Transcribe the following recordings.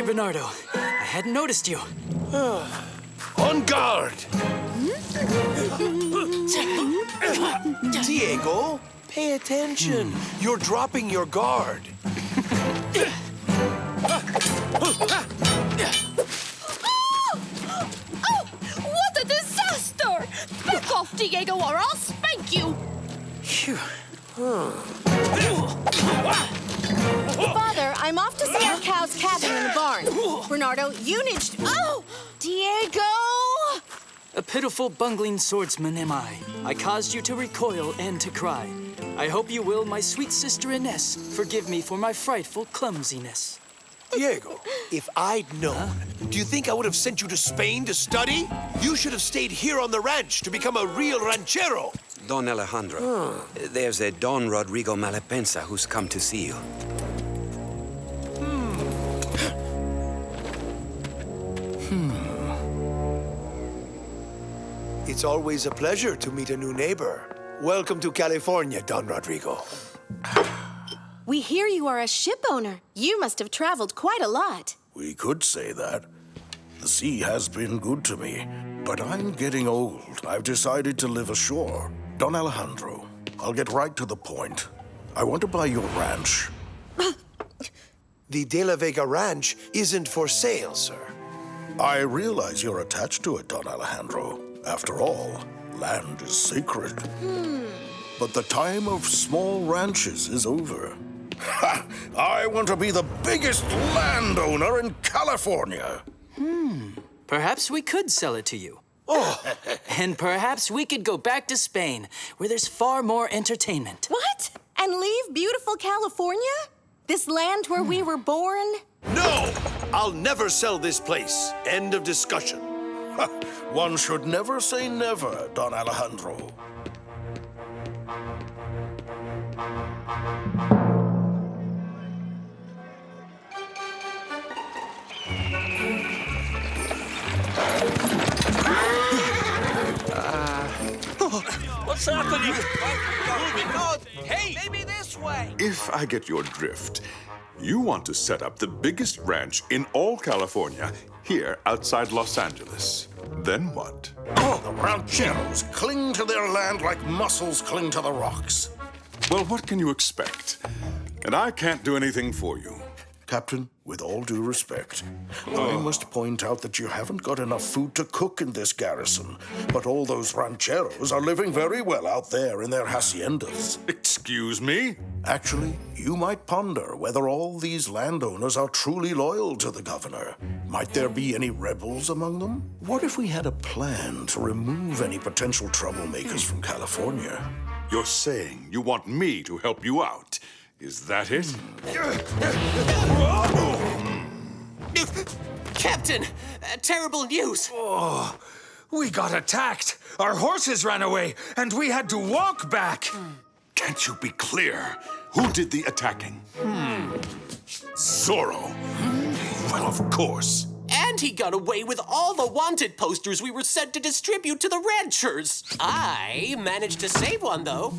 Sorry, Bernardo. I hadn't noticed you. On guard! Diego, pay attention. You're dropping your guard. What a disaster! Back off, Diego, or I'll spank you! Phew. Father, I'm off to see our cow's cabin in the barn. Bernardo, you need to... Oh! Diego! A pitiful, bungling swordsman am I. I caused you to recoil and to cry. I hope you will, my sweet sister Ines, forgive me for my frightful clumsiness. Diego, if I'd known, do you think I would have sent you to Spain to study? You should have stayed here on the ranch to become a real ranchero. Don Alejandro, there's a Don Rodrigo Malapensa who's come to see you. It's always a pleasure to meet a new neighbor. Welcome to California, Don Rodrigo. We hear you are a ship owner. You must have traveled quite a lot. We could say that. The sea has been good to me, but I'm getting old. I've decided to live ashore. Don Alejandro, I'll get right to the point. I want to buy your ranch. The De La Vega Ranch isn't for sale, sir. I realize you're attached to it, Don Alejandro. After all, land is sacred. But the time of small ranches is over. Ha! I want to be the biggest landowner in California. Perhaps we could sell it to you. And perhaps we could go back to Spain, where there's far more entertainment. What? And leave beautiful California? This land where we were born? No! I'll never sell this place. End of discussion. One should never say never, Don Alejandro. What's happening? Hey, maybe this way. If I get your drift, you want to set up the biggest ranch in all California here outside Los Angeles. Then what? Oh, the rancheros cling to their land like mussels cling to the rocks. Well, what can you expect? And I can't do anything for you. Captain, with all due respect, I must point out that you haven't got enough food to cook in this garrison. But all those rancheros are living very well out there in their haciendas. Excuse me? Actually, you might ponder whether all these landowners are truly loyal to the governor. Might there be any rebels among them? What if we had a plan to remove any potential troublemakers from California? You're saying you want me to help you out. Is that it? Captain, terrible news. We got attacked. Our horses ran away, and we had to walk back. Can't you be clear? Who did the attacking? Zorro. Well, of course. And he got away with all the wanted posters we were sent to distribute to the ranchers. I managed to save one, though.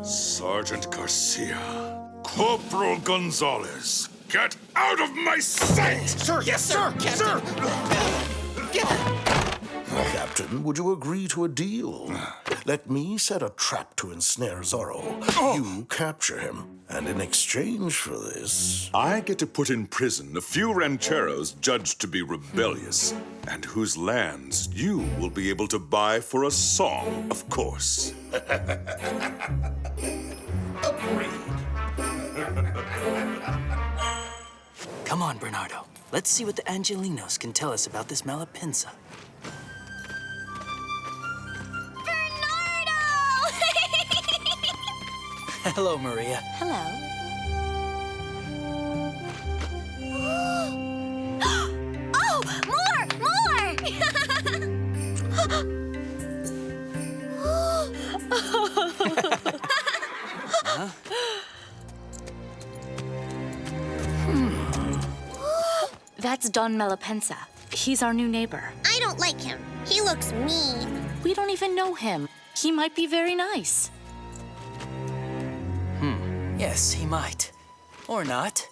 Sergeant Garcia. Corporal Gonzalez. Get out of my sight! Sir, yes, sir, Captain. Captain, would you agree to a deal? Let me set a trap to ensnare Zorro. You capture him, and in exchange for this... I get to put in prison a few rancheros judged to be rebellious, and whose lands you will be able to buy for a song, of course. Come on, Bernardo. Let's see what the Angelinos can tell us about this Malapensa. Bernardo! Hello, Maria. Hello. Oh, more! That's Don Malapensa. He's our new neighbor. I don't like him. He looks mean. We don't even know him. He might be very nice. Yes, he might. Or not.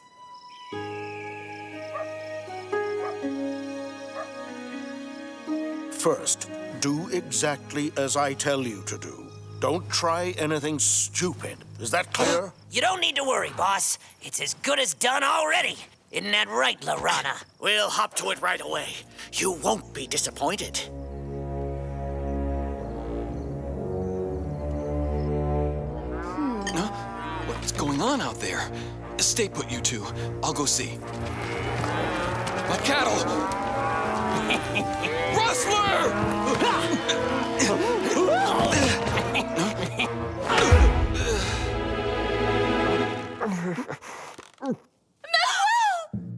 First, do exactly as I tell you to do. Don't try anything stupid. Is that clear? You don't need to worry, boss. It's as good as done already. Isn't that right, Lorana? We'll hop to it right away. You won't be disappointed. What's going on out there? Stay put, you two. I'll go see. My cattle! Rustler!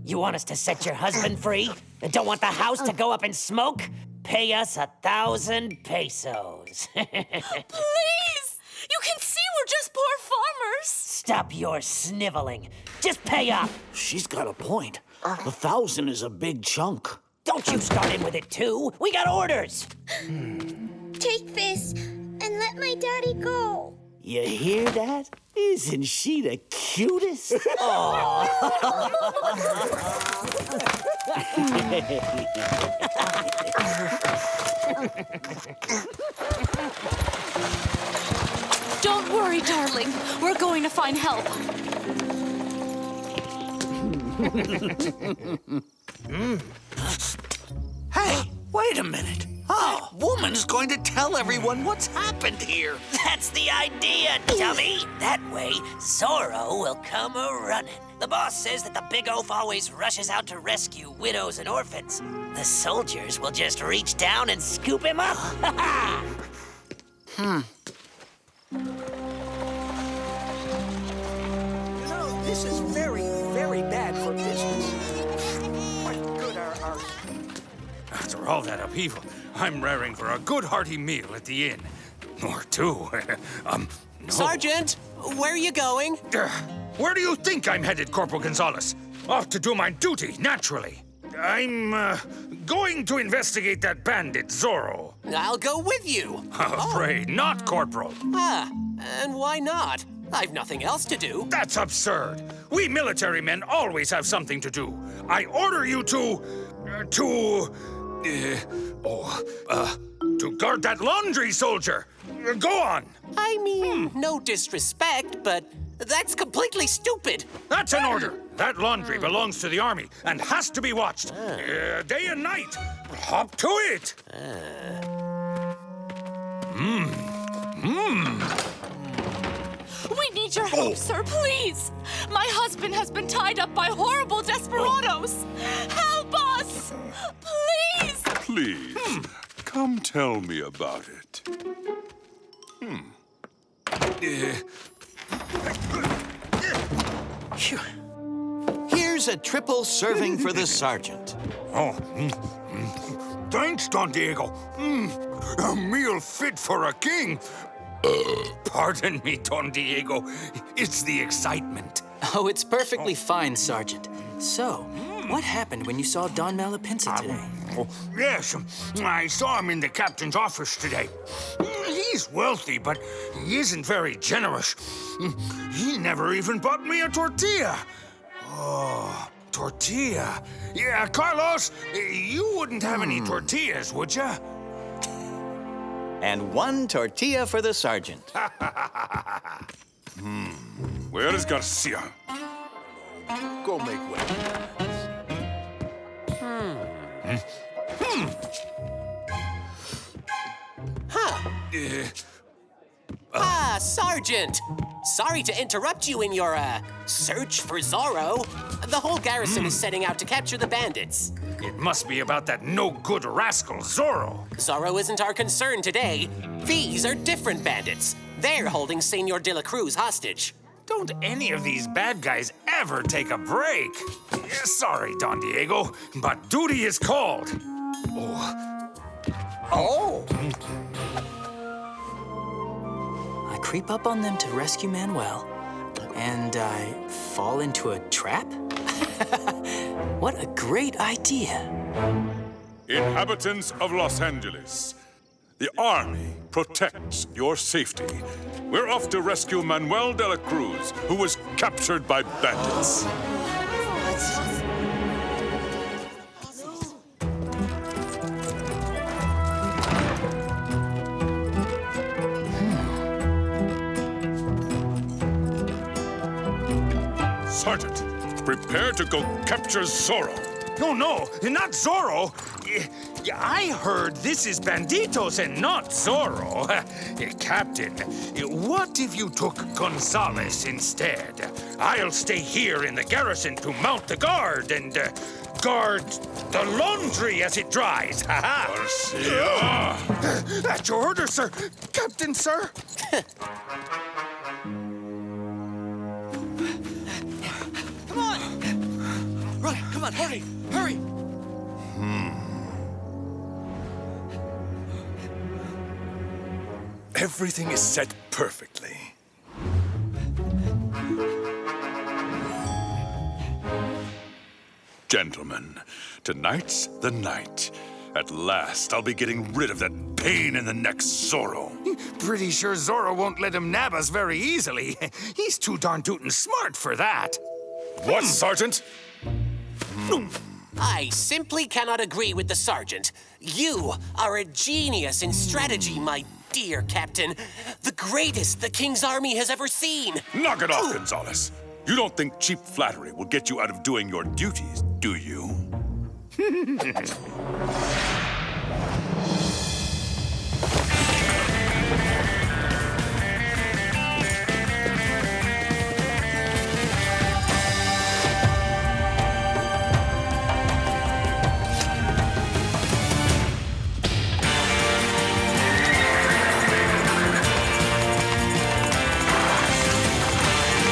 You want us to set your husband free? And don't want the house to go up in smoke? Pay us 1,000 pesos. Please! You can see we're just poor farmers. Stop your sniveling. Just pay up. She's got a point. 1,000 is a big chunk. Don't you start in with it, too. We got orders. Take this and let my daddy go. You hear that? Isn't she the cutest? Don't worry, darling. We're going to find help. Hey, wait a minute. Oh, woman's going to tell everyone what's happened here. That's the idea, dummy. That way, Zorro will come a-running. The boss says that the big oaf always rushes out to rescue widows and orphans. The soldiers will just reach down and scoop him up. This is very, very bad for business. What good are our... After all that upheaval, I'm raring for a good hearty meal at the inn. Or two. No. Sergeant, where are you going? Where do you think I'm headed, Corporal Gonzalez? Off to do my duty, naturally. I'm, going to investigate that bandit, Zorro. I'll go with you. Afraid not, Corporal. And why not? I've nothing else to do. That's absurd. We military men always have something to do. I order you to guard that laundry soldier. Go on. I mean, no disrespect, but that's completely stupid. That's an order. That laundry belongs to the army and has to be watched day and night. Hop to it. We need your help, sir, please. My husband has been tied up by horrible desperados. Help us! Please! Please, come tell me about it. Here's a triple serving for the sergeant. Thanks, Don Diego. A meal fit for a king. Pardon me, Don Diego. It's the excitement. Oh, it's perfectly fine, Sergeant. So, what happened when you saw Don Malapensa today? Yes, I saw him in the captain's office today. He's wealthy, but he isn't very generous. He never even bought me a tortilla. Oh, tortilla. Yeah, Carlos, you wouldn't have any tortillas, would you? And one tortilla for the sergeant. Where is Garcia? Go make way. Sergeant! Sorry to interrupt you in your, search for Zorro. The whole garrison is setting out to capture the bandits. It must be about that no-good rascal, Zorro. Zorro isn't our concern today. These are different bandits. They're holding Senor de la Cruz hostage. Don't any of these bad guys ever take a break. Sorry, Don Diego, but duty is called. I creep up on them to rescue Manuel, and I fall into a trap? What a great idea. Inhabitants of Los Angeles, The army protects your safety. We're off to rescue Manuel de la Cruz, who was captured by bandits. Sergeant, prepare to go capture Zorro. No, not Zorro. I heard this is Banditos and not Zorro. Captain, what if you took Gonzalez instead? I'll stay here in the garrison to mount the guard and guard the laundry as it dries. Garcia! At your order, sir. Captain, sir. Come on! Run, come on, hurry, hurry! Everything is set perfectly. Gentlemen, tonight's the night. At last, I'll be getting rid of that pain in the neck Zorro. Pretty sure Zorro won't let him nab us very easily. He's too darn tootin' smart for that. What, Sergeant? I simply cannot agree with the sergeant. You are a genius in strategy, my dear Captain. The greatest the King's Army has ever seen. Knock it off, Gonzalez. You don't think cheap flattery will get you out of doing your duties, do you?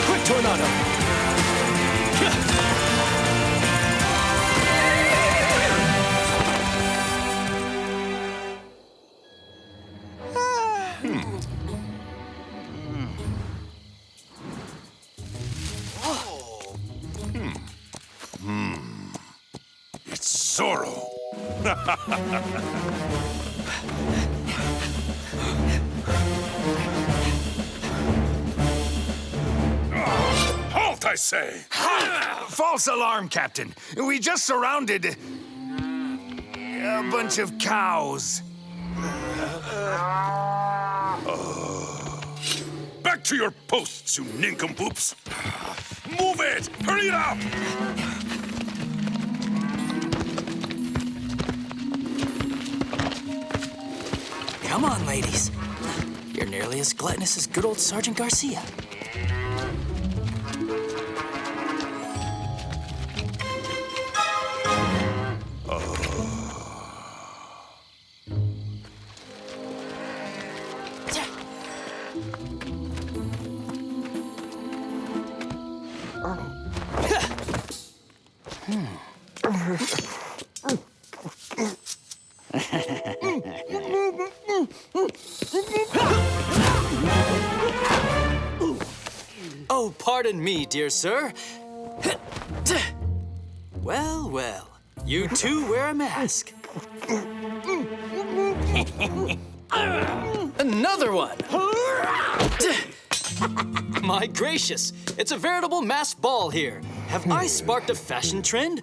Quick tornado! It's Zorro. Halt, I say! False alarm, Captain. We just surrounded a bunch of cows. Back to your posts, you nincompoops! Move it! Hurry it up! Come on, ladies. You're nearly as gluttonous as good old Sergeant Garcia. Oh, pardon me, dear sir. Well, well, you too wear a mask. Another one! My gracious, it's a veritable masked ball here. Have I sparked a fashion trend?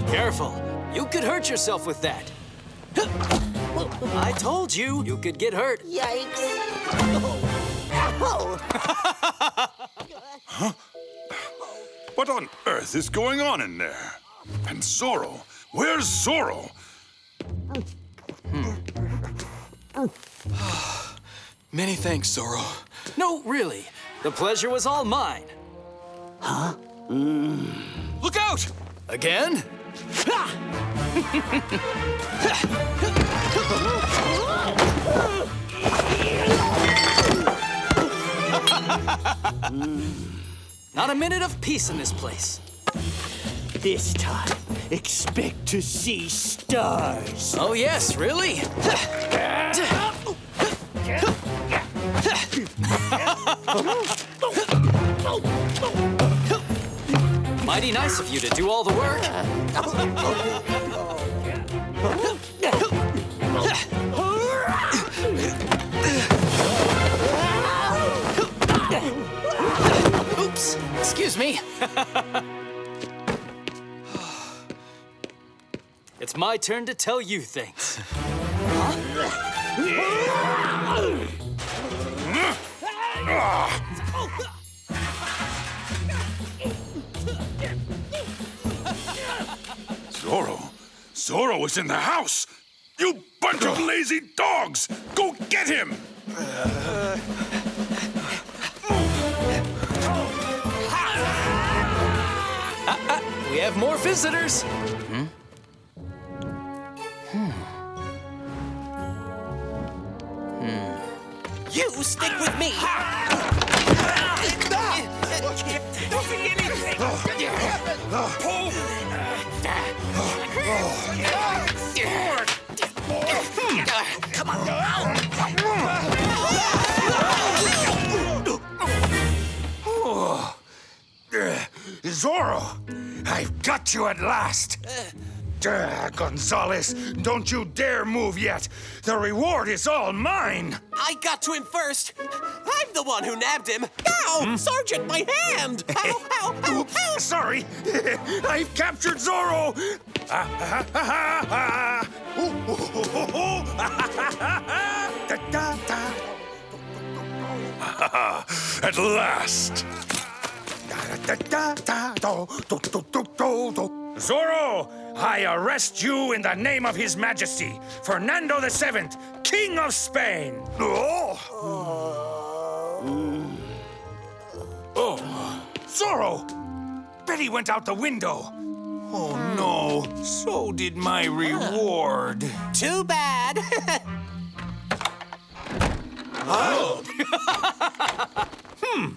Careful, you could hurt yourself with that. I told you, you could get hurt. Yikes. Huh? What on earth is going on in there? And Zorro? Where's Zorro? Many thanks, Zorro. No, really. The pleasure was all mine. Huh? Look out! Again? Not a minute of peace in this place. This time, expect to see stars. Oh, yes, really? Mighty nice of you to do all the work. Oops, excuse me. It's my turn to tell you things. Zorro is in the house! You bunch of lazy dogs! Go get him! We have more visitors. You stick with me. Don't see anything! Come on. Zorro, I've got you at last. Gonzalez, don't you dare move yet. The reward is all mine. I got to him first. I'm the one who nabbed him. Ow! Sergeant, my hand! Ow, ow, ow, ow! Sorry, I've captured Zorro. At last! Zorro, I arrest you in the name of His Majesty, Fernando VII, King of Spain. Zorro! Betty went out the window. Oh, no. So did my reward. Too bad.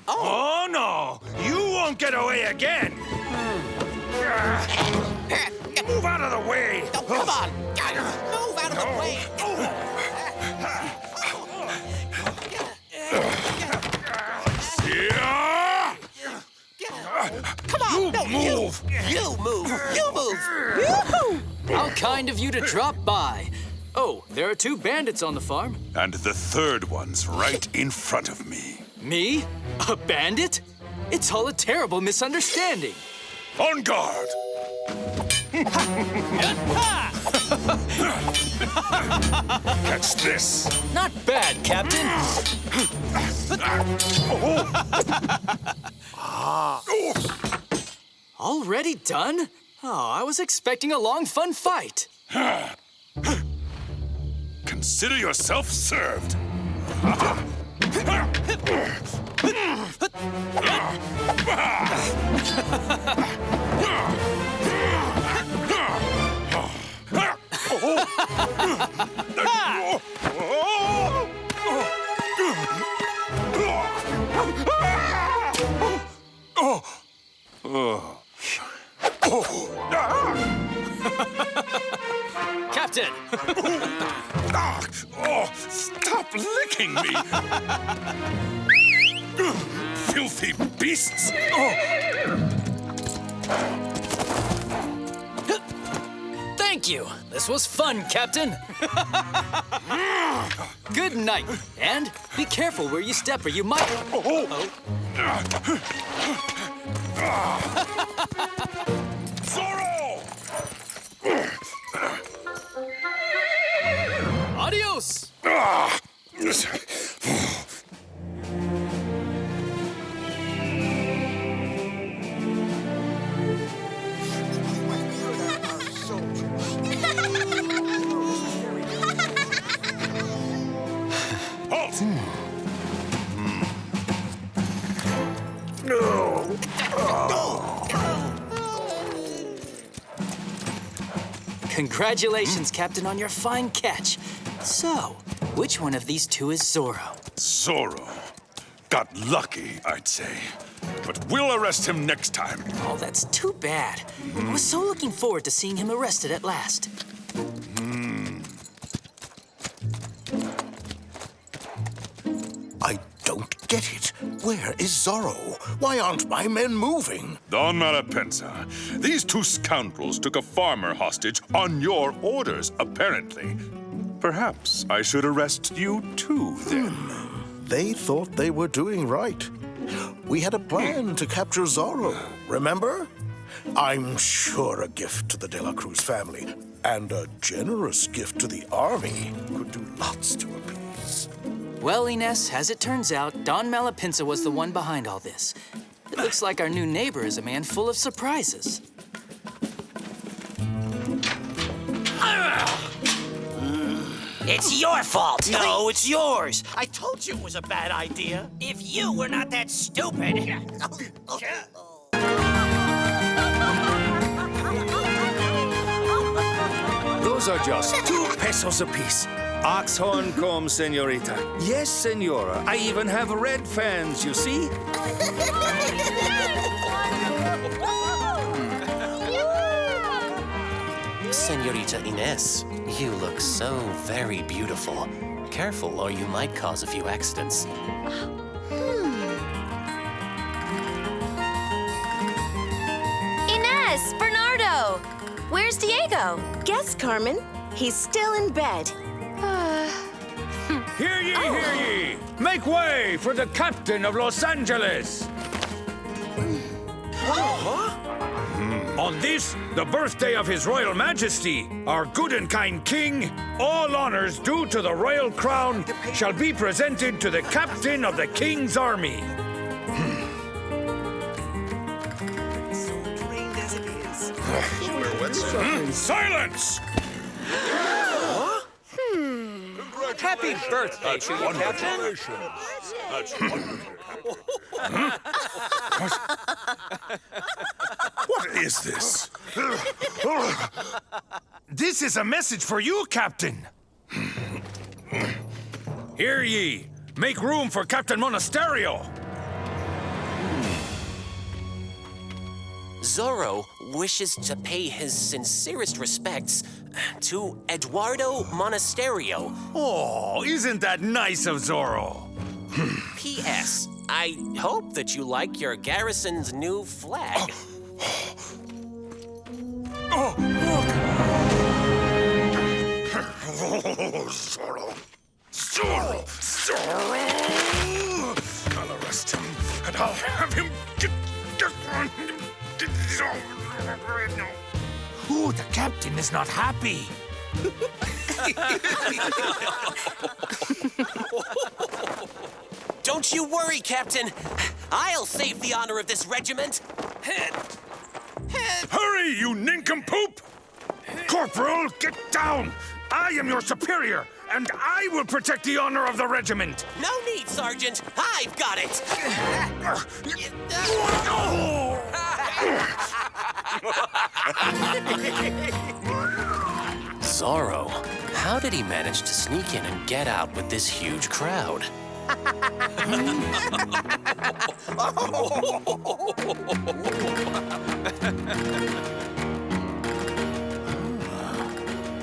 Oh, no. You won't get away again. Move out of the way. Oh, come on. Move out of the way. Come on. You No, move. You move. You move. How kind of you to drop by. Oh, there are 2 bandits on the farm. And the third one's right in front of me. Me? A bandit? It's all a terrible misunderstanding. On guard! Catch this! Not bad, Captain. Already done? Oh, I was expecting a long, fun fight. Consider yourself served. Captain! Oh, stop licking me! Filthy beasts! Thank you. This was fun, Captain. Good night. And be careful where you step or you might... Zorro! Adios! Halt! Congratulations, Captain, on your fine catch. So, which one of these 2 is Zorro? Zorro. Got lucky, I'd say. But we'll arrest him next time. Oh, that's too bad. I was so looking forward to seeing him arrested at last. I don't get it. Where is Zorro? Why aren't my men moving? Don Malapensa, these two scoundrels took a farmer hostage on your orders, apparently. Perhaps I should arrest you too, then. They thought they were doing right. We had a plan to capture Zorro, remember? I'm sure a gift to the De La Cruz family and a generous gift to the army could do lots to appease. Well, Ines, as it turns out, Don Malapensa was the one behind all this. It looks like our new neighbor is a man full of surprises. It's your fault. No, it's yours. I told you it was a bad idea. If you were not that stupid. Those are just 2 pesos apiece. Oxhorn comb, senorita. Yes, senora. I even have red fans, you see? Senorita Ines, you look so very beautiful. Careful, or you might cause a few accidents. Ines, Bernardo! Where's Diego? Guess, Carmen. He's still in bed. Hear ye, hear ye! Make way for the captain of Los Angeles! On this, the birthday of His Royal Majesty, our good and kind king, all honors due to the royal crown shall be presented to the captain of the king's army. Silence! Happy birthday to you, Captain. That's wonderful. What is this? This is a message for you, Captain. Hear ye. Make room for Captain Monasterio. Zorro wishes to pay his sincerest respects to Eduardo Monasterio. Oh, isn't that nice of Zorro? P.S. I hope that you like your garrison's new flag. Oh, Zorro. Zorro! Zorro! I'll arrest him, and I'll have him get Ooh, the captain is not happy. Don't you worry, Captain. I'll save the honor of this regiment. Hurry, you nincompoop! Corporal, get down! I am your superior, and I will protect the honor of the regiment. No need, Sergeant. I've got it. Zorro, how did he manage to sneak in and get out with this huge crowd?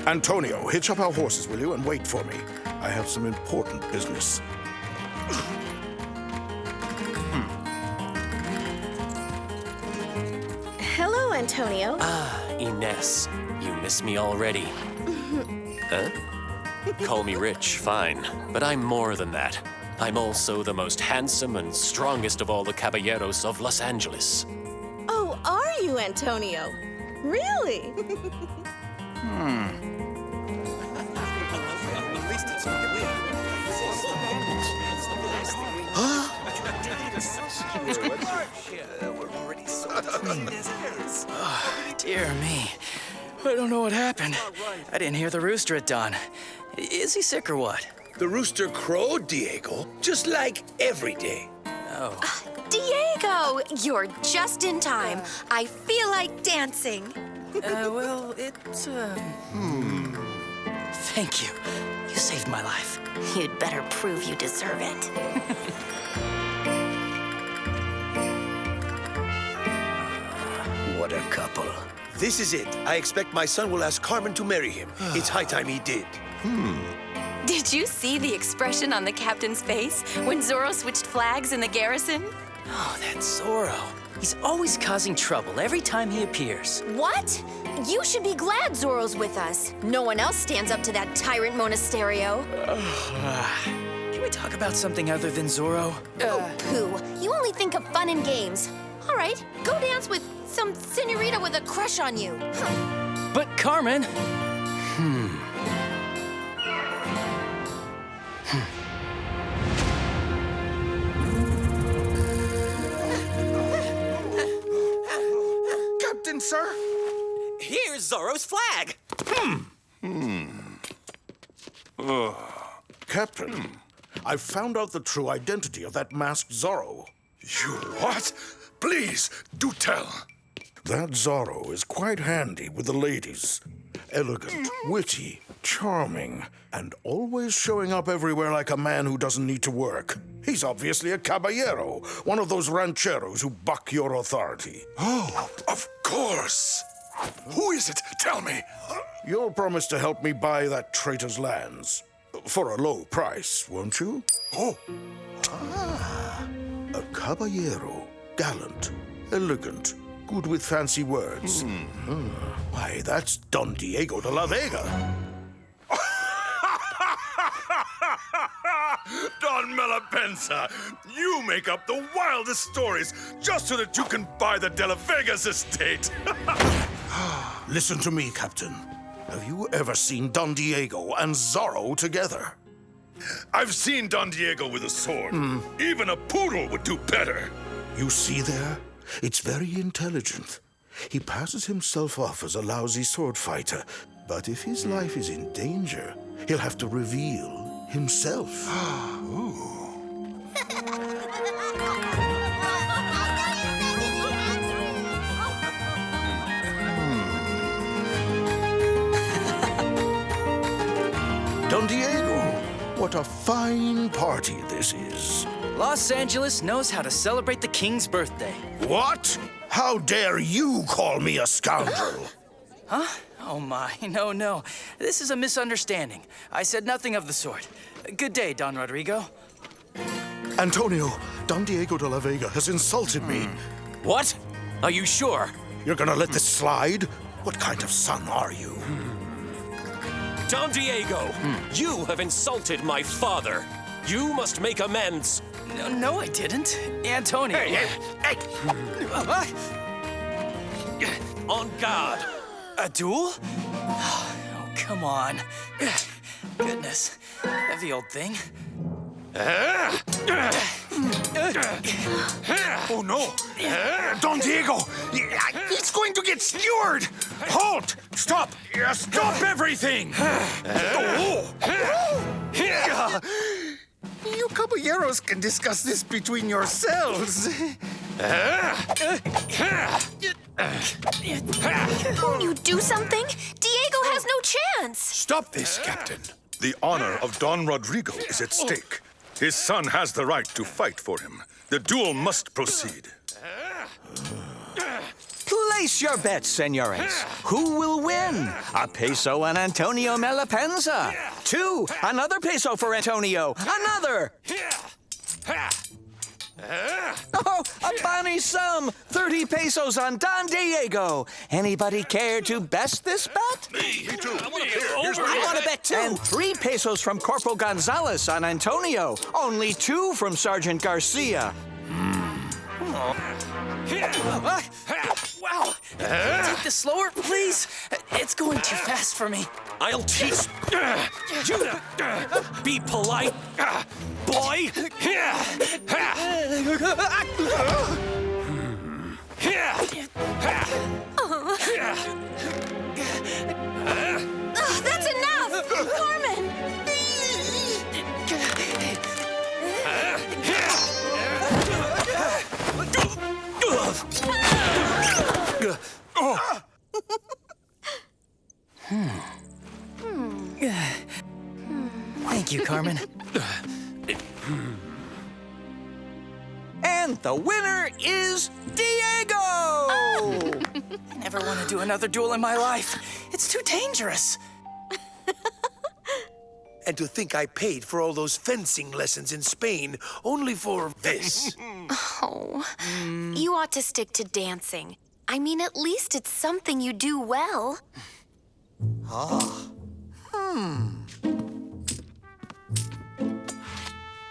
Antonio, hitch up our horses, will you, and wait for me. I have some important business. Hello, Antonio. Ah, Ines, you miss me already. Huh? Call me rich, fine, but I'm more than that. I'm also the most handsome and strongest of all the caballeros of Los Angeles. Oh, are you, Antonio? Really? Dear me. I don't know what happened. I didn't hear the rooster at dawn. Is he sick or what? The rooster crowed, Diego, just like every day. Oh. Diego, you're just in time. I feel like dancing. Well, Thank you. You saved my life. You'd better prove you deserve it. What a couple. This is it. I expect my son will ask Carmen to marry him. It's high time he did. Did you see the expression on the captain's face when Zorro switched flags in the garrison? Oh, that's Zorro. He's always causing trouble every time he appears. What? You should be glad Zorro's with us. No one else stands up to that tyrant Monasterio. Can we talk about something other than Zorro? Pooh, you only think of fun and games. All right, go dance with some senorita with a crush on you. But Carmen... Captain, sir? Here's Zorro's flag. Captain, I've found out the true identity of that masked Zorro. You what? Please, do tell. That Zorro is quite handy with the ladies. Elegant, witty, charming, and always showing up everywhere like a man who doesn't need to work. He's obviously a caballero, one of those rancheros who buck your authority. Oh, of course. Who is it? Tell me. You'll promise to help me buy that traitor's lands. For a low price, won't you? Oh. A caballero. Gallant, elegant, good with fancy words. Why, that's Don Diego de la Vega. Don Malapensa, you make up the wildest stories just so that you can buy the De La Vega's estate. Listen to me, Captain. Have you ever seen Don Diego and Zorro together? I've seen Don Diego with a sword. Even a poodle would do better. You see there? It's very intelligent. He passes himself off as a lousy sword fighter, but if his life is in danger, he'll have to reveal himself. Don Diego, what a fine party this is. Los Angeles knows how to celebrate the king's birthday. What? How dare you call me a scoundrel? Huh? Oh my, no. This is a misunderstanding. I said nothing of the sort. Good day, Don Rodrigo. Antonio, Don Diego de la Vega has insulted me. What? Are you sure? You're gonna let this slide? What kind of son are you? Don Diego, you have insulted my father. You must make amends. No, I didn't. Antonio. Hey. On guard. A duel? Oh, come on. Goodness. Heavy old thing. Oh, no. Don Diego, he's going to get skewered. Halt! Stop! Stop everything! You caballeros can discuss this between yourselves. Won't you do something? Diego has no chance. Stop this, Captain. The honor of Don Rodrigo is at stake. His son has the right to fight for him. The duel must proceed. Place your bets, senores. Who will win? A peso on Antonio Malapensa. 2, another peso for Antonio. Another. Oh, a bonny sum. 30 pesos on Don Diego. Anybody care to best this bet? Me too. I want to bet too. And 3 pesos from Corporal Gonzalez on Antonio. Only 2 from Sergeant Garcia. Wow. Take this slower, please. It's going too fast for me. I'll teach you to be polite, boy. That's enough! Carmen! Thank you, Carmen. And the winner is Diego! I never want to do another duel in my life. It's too dangerous. And to think I paid for all those fencing lessons in Spain only for this. Oh, you ought to stick to dancing. I mean, at least it's something you do well.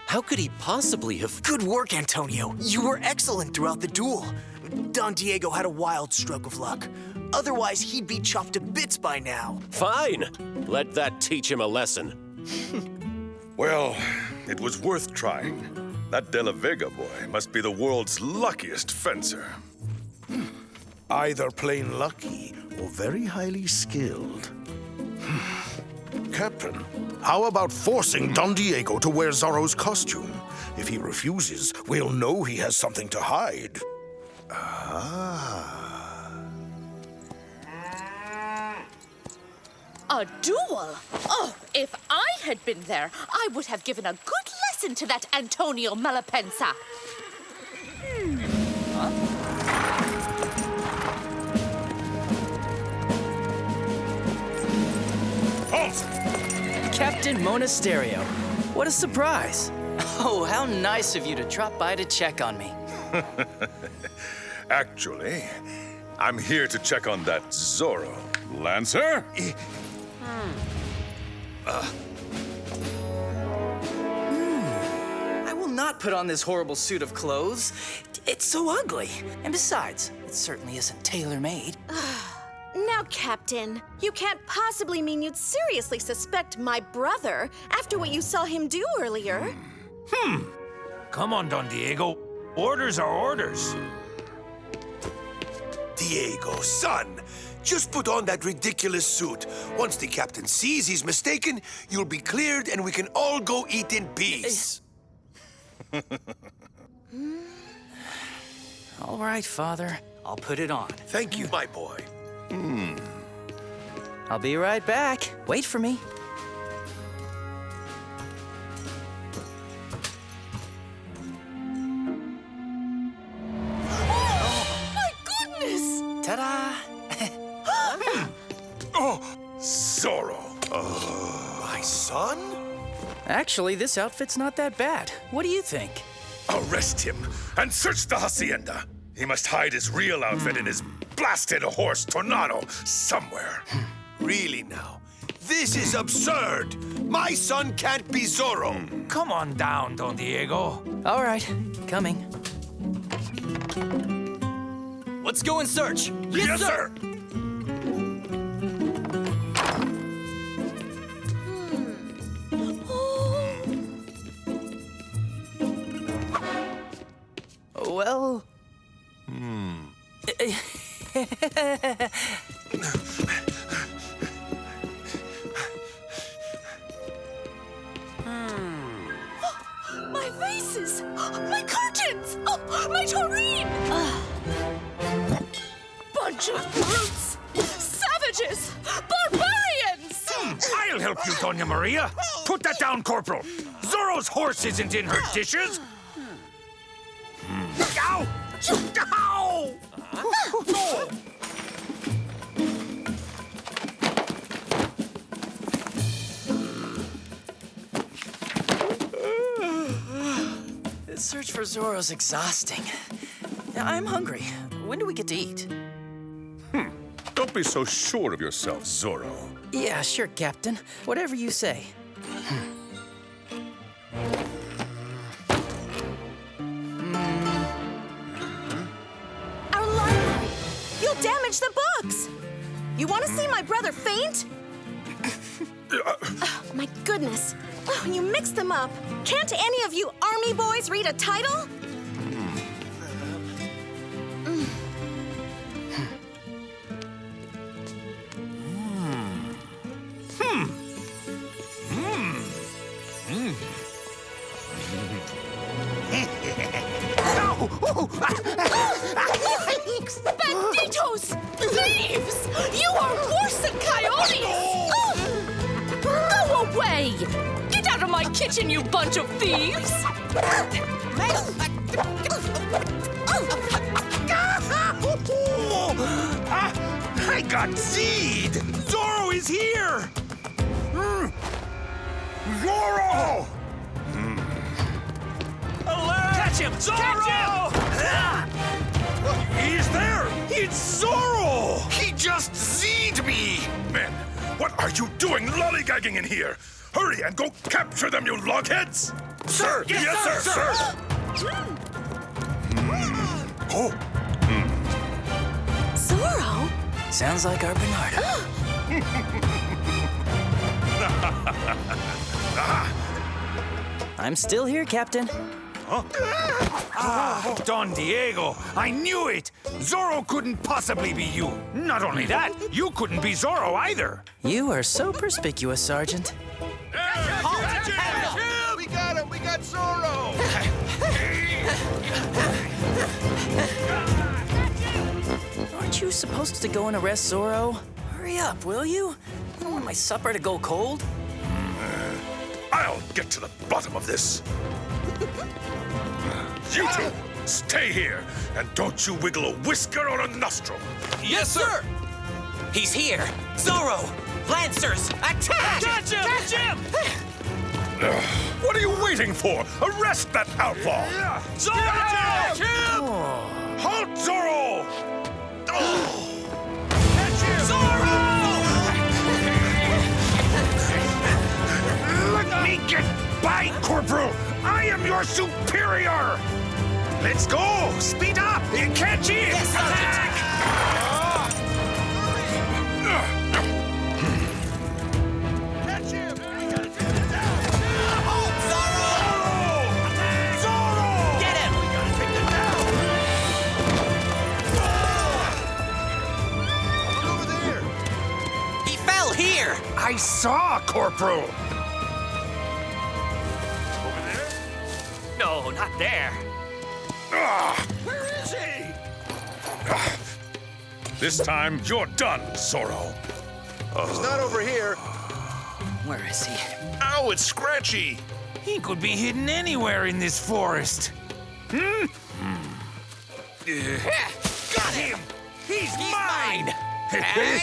How could he possibly have... Good work, Antonio. You were excellent throughout the duel. Don Diego had a wild stroke of luck. Otherwise, he'd be chopped to bits by now. Fine. Let that teach him a lesson. Well, it was worth trying. That De La Vega boy must be the world's luckiest fencer. Either plain lucky or very highly skilled. Captain, how about forcing Don Diego to wear Zorro's costume? If he refuses, we'll know he has something to hide. A duel? Oh, if I had been there, I would have given a good lesson to that Antonio Malapensa. Captain Monasterio. What a surprise. Oh, how nice of you to drop by to check on me. Actually, I'm here to check on that Zorro. Lancer? I will not put on this horrible suit of clothes. It's so ugly. And besides, it certainly isn't tailor-made. Now, Captain, you can't possibly mean you'd seriously suspect my brother after what you saw him do earlier. Come on, Don Diego. Orders are orders. Diego, son, just put on that ridiculous suit. Once the captain sees he's mistaken, you'll be cleared and we can all go eat in peace. All right, Father. I'll put it on. Thank you, my boy. I'll be right back. Wait for me. My goodness! Ta-da! Oh, Zorro. My son? Actually, this outfit's not that bad. What do you think? Arrest him and search the hacienda. He must hide his real outfit in his blasted horse Tornado somewhere. Really now? This is absurd! My son can't be Zorro! Come on down, Don Diego. All right, coming. Let's go and search. Yes, sir! Well... My vases! My curtains! Oh, my tureen! Bunch of brutes! Savages! Barbarians! I'll help you, Doña Maria. Put that down, Corporal. Zorro's horse isn't in her dishes. Ow! Ow! The search for Zorro's exhausting. I'm hungry. When do we get to eat? Don't be so sure of yourself, Zorro. Yeah, sure, Captain. Whatever you say. Our library! You'll damage the books! You want to see my brother faint? Oh, my goodness. Oh, you mixed them up. Can't any of you army boys read a title? Banditos! Thieves! You are worse than coyotes! Go away! Get out of my kitchen, you bunch of thieves! I got Z'd! Zorro is here! Zorro! Alert! Catch him! Zorro! He's there! It's Zorro! He just Z'd me! Men, what are you doing lollygagging in here? Hurry and go capture them, you logheads! Sir! Yes, sir! Oh! Zorro? Sounds like our Bernardo. I'm still here, Captain. Don Diego! I knew it! Zorro couldn't possibly be you. Not only that, you couldn't be Zorro either. You are so perspicuous, Sergeant. We got him! We got Zorro! Aren't you supposed to go and arrest Zorro? Hurry up, will you? I don't want my supper to go cold. I'll get to the bottom of this. You two, stay here, and don't you wiggle a whisker or a nostril. Yes, sir! He's here! Zorro! Lancers! Attack! Catch him! Catch him! What are you waiting for? Arrest that outlaw! Zorro! Catch him! Halt, Zorro! Catch him! Zorro! Let me get by, Corporal! I am your superior! Let's go! Speed up! Catch him! Yes, Sergeant! Catch him! We gotta take him down! Hold, Zorro! Zorro! Get him! We gotta take him down! Look over there! He fell here! I saw, Corporal! No, not there. Where is he? This time, you're done, Zorro. He's not over here. Where is he? Ow, it's scratchy. He could be hidden anywhere in this forest. Got him! He's mine! Hey!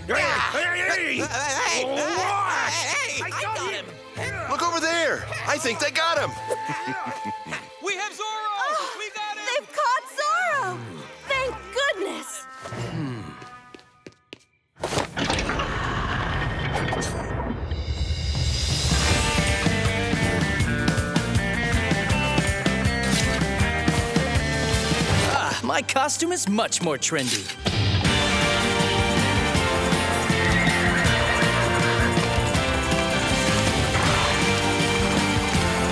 I got him! Look over there. I think they got him. We have Zorro! We got him! They've caught Zorro! Thank goodness! My costume is much more trendy.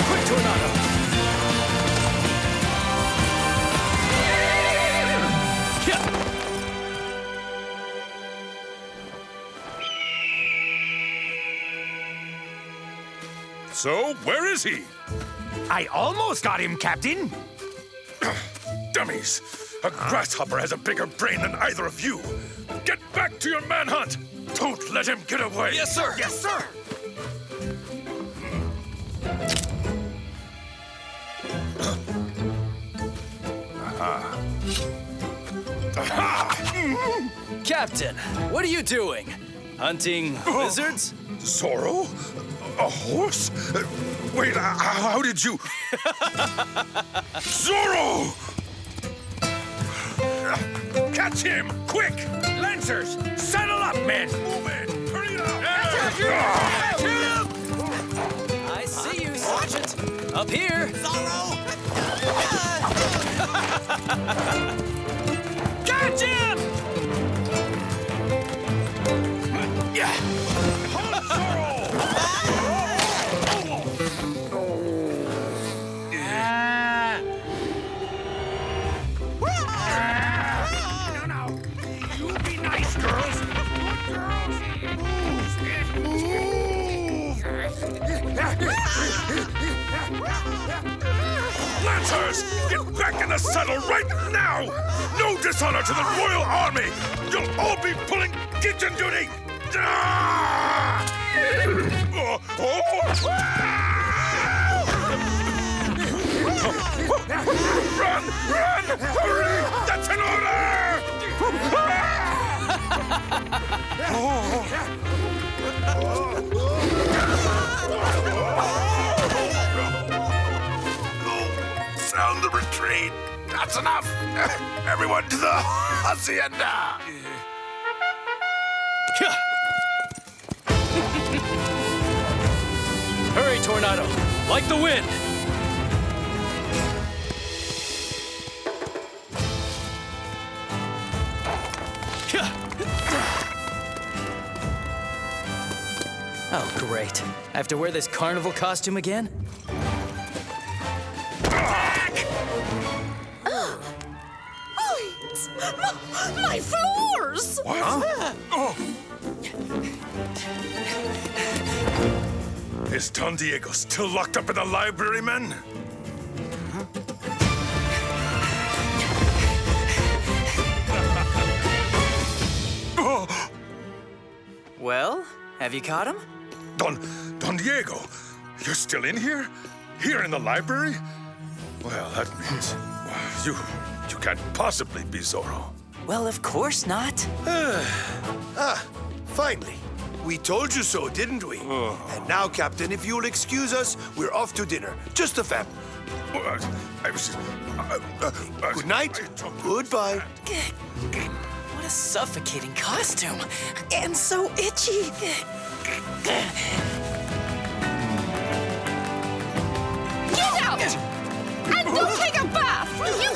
Quick tornado! So, where is he? I almost got him, Captain. Dummies! A grasshopper has a bigger brain than either of you. Get back to your manhunt! Don't let him get away! Yes, sir! Yes, sir! Captain, what are you doing? Hunting lizards? Zorro? A horse? Wait, how did you... Zorro! Catch him! Quick! Lancers! Saddle up, men! Move it! Hurry up! Catch him! I see you, Sergeant. Up here. Zorro! Catch him! Hold Zorro! No. You be nice, girls. Good girls. Move. Lancers! Get back in the saddle right now! No dishonor to the Royal Army! You'll all be pulling kitchen duty! Ah! Run! Hurry! That's an order! That's enough! Everyone to the hacienda! Hurry, Tornado! Like the wind! Oh, great. I have to wear this carnival costume again? My floors! What? Oh. Is Don Diego still locked up in the library, men? Well, have you caught him? Don Diego, you're still in here? Here in the library? Well, that means you can't possibly be Zorro. Well, of course not. Finally. We told you so, didn't we? And now, Captain, if you'll excuse us, we're off to dinner. Just the family. Good night. Goodbye. What a suffocating costume. And so itchy. Get out! And go take a bath! You